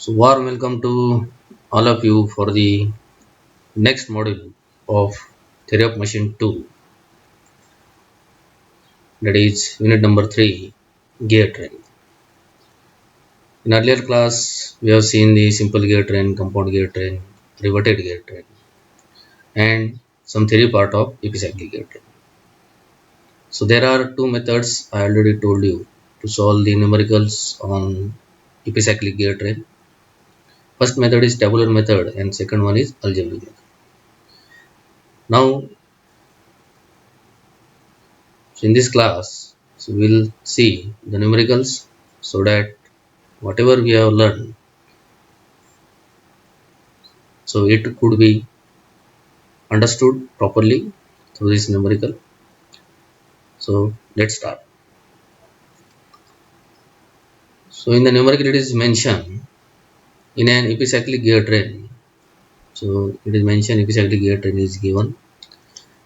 So, warm welcome to all of you for the next module of Theory of Machine 2, that is unit number 3, gear train. In earlier class, we have seen the simple gear train, compound gear train, reverted gear train, and some theory part of epicyclic gear train. So, there are two methods I already told you to solve the numericals on epicyclic gear train. First method is tabular method, and second one is algebraic method. Now, so in this class, so we'll see the numericals so that whatever we have learned, so it could be understood properly through this numerical. So let's start. So in the numerical it is mentioned in an epicyclic gear train. So it is mentioned epicyclic gear train is given.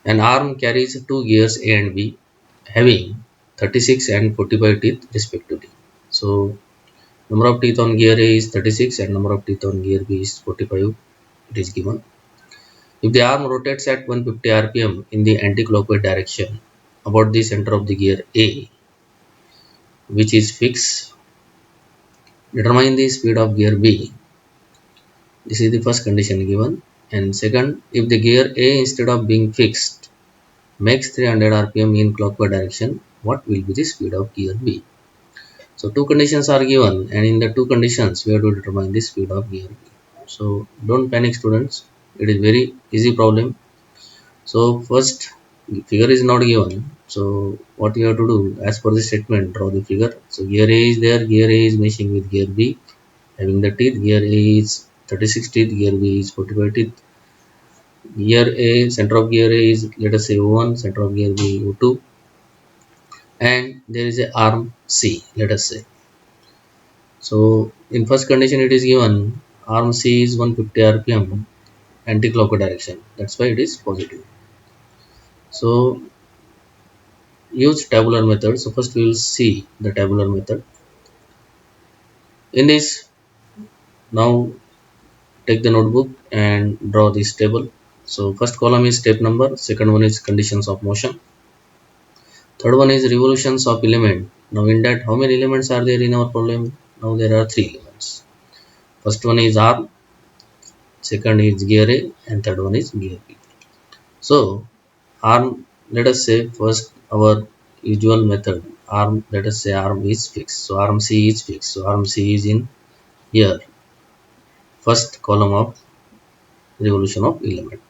An arm carries two gears A and B having 36 and 45 teeth respectively. So number of teeth on gear A is 36 and number of teeth on gear B is 45. It is given. If the arm rotates at 150 rpm in the anti-clockwise direction about the center of the gear A, which is fixed, determine the speed of gear B. This is the first condition given. And second, if the gear A instead of being fixed makes 300 rpm in clockwise direction, what will be the speed of gear B? So two conditions are given, and in the two conditions we have to determine the speed of gear B. So don't panic students, it is very easy problem. So first figure is not given. So what you have to do as per the statement, draw the figure. So gear A is there, gear A is meshing with gear B having the teeth. Gear A is 36 teeth, gear B is 45 teeth. Gear A, center of gear A is let us say O1, center of gear B O2, and there is a arm C, let us say. So in first condition it is given arm C is 150 rpm anti-clockwise direction. That's why it is positive. So use tabular method. So first we will see the tabular method. In this, now take the notebook and draw this table. So first column is step number, second one is conditions of motion, third one is revolutions of element. Now in that, how many elements are there in our problem? Now there are three elements. First one is arm, second is gear A, and third one is gear B. So arm, let us say first our usual method, arm, let us say arm is fixed. So arm C is fixed. So arm C is in here, first column of revolution of element.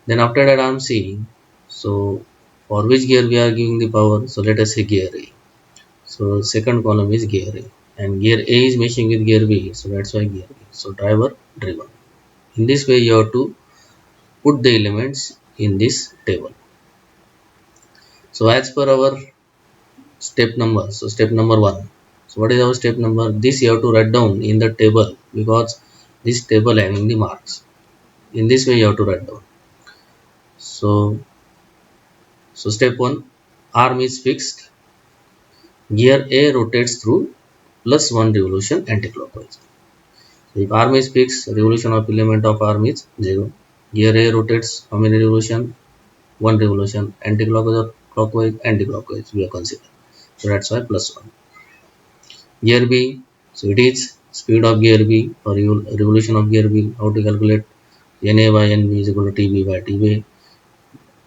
Then after that arm C, so for which gear we are giving the power? So let us say gear A. So second column is gear A, and gear A is meshing with gear B, so that's why gear B. So driver driven. In this way you have to put the elements in this table. So as per our step number, so step number 1. So what is our step number? This you have to write down in the table because this table having the marks. In this way you have to write down. So step 1, arm is fixed. Gear A rotates through plus 1 revolution anticlockwise. So if arm is fixed, revolution of element of arm is 0. Gear A rotates how many revolution? 1 revolution. Anticlockwise or clockwise? Anticlockwise we have considered. So that's why plus 1. Gear B, so it is speed of gear B or revolution of gear B. How to calculate? NA by NB is equal to TB by TB.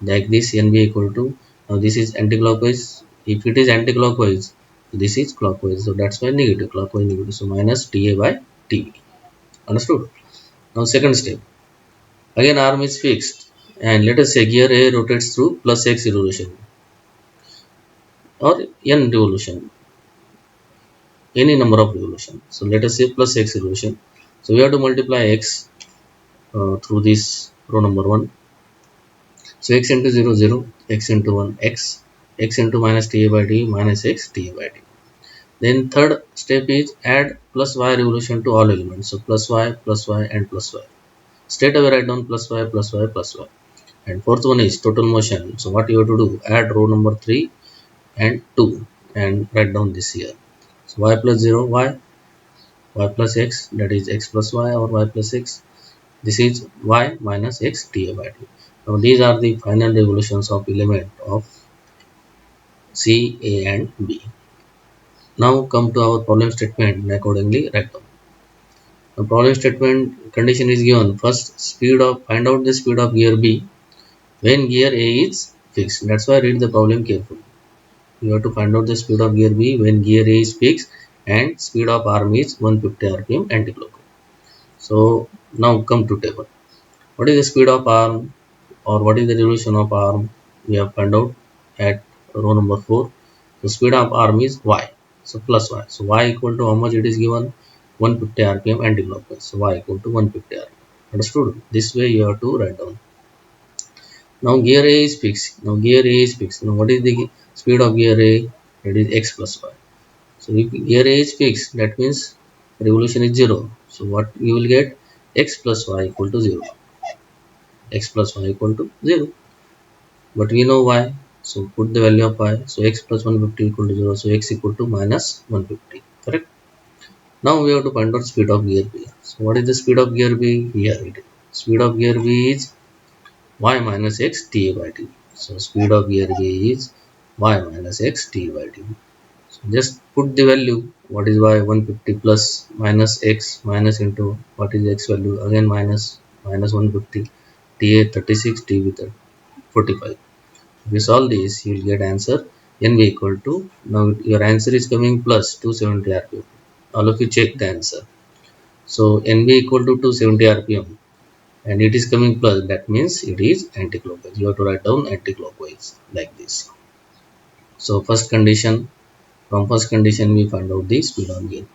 Like this, NB equal to, now this is anticlockwise. If it is anticlockwise, this is clockwise. So that's why negative, clockwise negative. So minus TA by TB. Understood? Now second step. Again arm is fixed and let us say gear A rotates through plus X revolution or N revolution. Any number of revolution. So let us say plus X revolution. So we have to multiply X through this row number 1. So X into 0, 0, X into 1, X into minus TA by T minus X TA by T. Then third step is add plus Y revolution to all elements. So plus Y and plus Y. Straight away write down plus Y plus Y plus Y. And fourth one is total motion. So what you have to do? Add row number 3 and 2 and write down this here. So Y plus 0, Y y plus x, that is x plus y or y plus x. This is y minus x dA by dt. Now these are the final revolutions of element of C, A and B. Now come to our problem statement and accordingly write down. The problem statement condition is given. First, find out the speed of gear B when gear A is fixed. That's why read the problem carefully. You have to find out the speed of gear B when gear A is fixed and speed of arm is 150 rpm anti-clockwise. So now come to table. What is the speed of arm or what is the revolution of arm? We have found out at row number 4. The speed of arm is y. So plus y. So y equal to how much it is given? 150 rpm anti-clockwise. So y equal to 150 rpm. Understood? This way you have to write down. Now gear A is fixed. Now gear A is fixed. Now what is the speed of gear A? That is x plus y. So if gear A is fixed, that means revolution is 0. So what you will get? X plus y equal to 0. X plus y equal to 0. But we know y. So put the value of y. So x plus 150 equal to 0. So x equal to minus 150. Correct? Now we have to find out speed of gear B. So what is the speed of gear B? Here it is. Speed of gear B is y minus x dA by dt. So speed of gear B is y minus x dA by dt. So just put the value. What is y? 150 plus minus x minus into what is x value? Again minus 150. dA 36, dB 45. If you solve this, you will get answer NV equal to, now your answer is coming plus 270 rpm. All of you check the answer. So NV equal to 270 rpm and it is coming plus, that means it is anti-clockwise. You have to write down anti-clockwise like this. So first condition, from first condition we find out the speed of gear.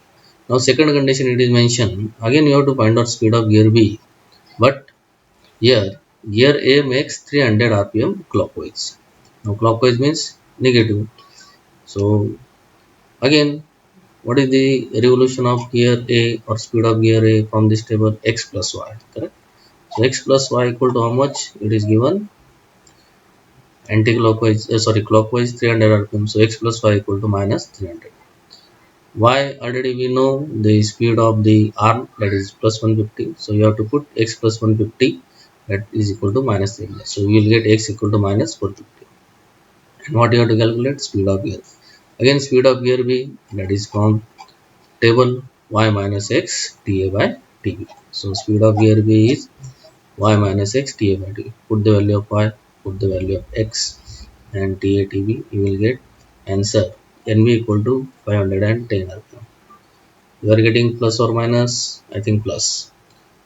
Now second condition it is mentioned, again you have to find out speed of gear B, but here gear A makes 300 rpm clockwise. Now clockwise means negative. So again, what is the revolution of gear A or speed of gear A from this table? X plus y, correct? So x plus y equal to how much? It is given anti-clockwise, clockwise 300 rpm. So x plus y equal to minus 300. Y already we know the speed of the arm, that is plus 150. So you have to put x plus 150, that is equal to minus 300. So you will get x equal to minus 450. And what you have to calculate? Speed of gear. Again speed of gear B, that is from table y minus x dA by dB. So speed of gear B is y minus x dA by dB. Put the value of y, put the value of x and dA dB, you will get answer NV equal to 510 rpm. You are getting plus or minus? I think plus.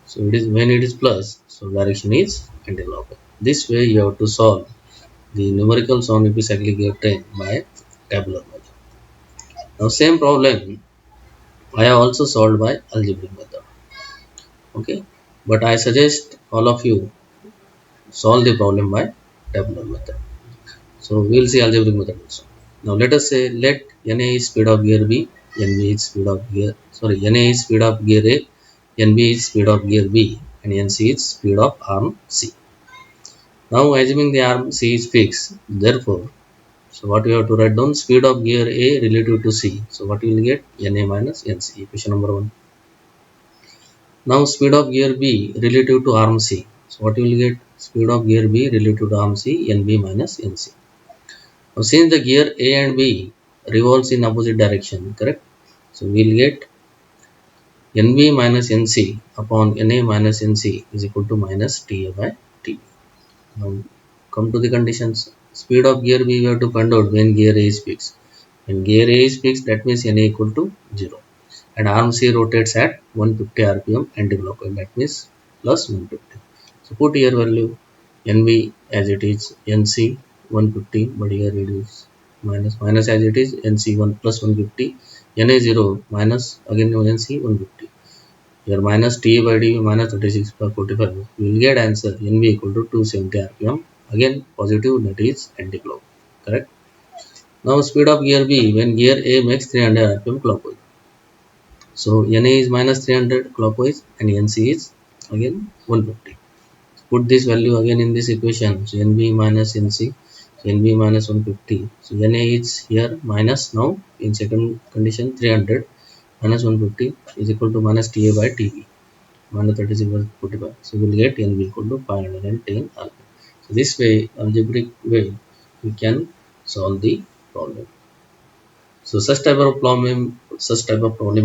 So it is, when it is plus, so direction is anti-clockwise. This way you have to solve the numericals on epicyclic gear train by tabular method. Now same problem I have also solved by algebraic method. Okay, but I suggest all of you solve the problem by tabular method. So we will see algebraic method also. Now let us say let NA is speed of gear B, NB is speed of gear, NA is speed of gear A, NB is speed of gear B, and NC is speed of arm C. Now assuming the arm C is fixed, therefore, so what we have to write down? Speed of gear A relative to C. So what you will get? NA minus NC, equation number 1. Now speed of gear B relative to arm C. So what you will get? Speed of gear B relative to arm C, NB minus NC. Now since the gear A and B revolves in opposite direction, correct? So we will get NB minus NC upon NA minus NC is equal to minus TA by T. Now come to the conditions. Speed of gear B we have to find out when gear A is fixed. When gear A is fixed, that means NA equal to 0. And arm C rotates at 150 rpm anti-clockwise, that means plus 150. So put here value NB as it is, NC 150, but here it is minus as it is, NC 1 plus 150, NA 0 minus again NC 150. Here minus T by D minus 36 by 45. We will get answer NB equal to 270 rpm. Again positive, that is anti-clockwise, correct? Now speed of gear B when gear A makes 300 rpm clockwise. So NA is minus 300 clockwise and NC is again 150. Put this value again in this equation. So NB minus NC, so NB minus 150. So NA is here minus, now in second condition 300. minus 150 is equal to minus TA by TB. Minus 36 by 45. So we will get N be equal to 510 alpha. So this way, algebraic way, we can solve the problem. So such type of problem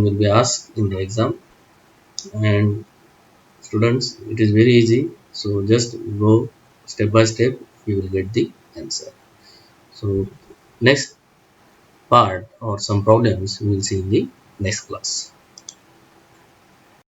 will be asked in the exam. And students, it is very easy. So just go step by step, you will get the answer. So next part or some problems we will see in the next class.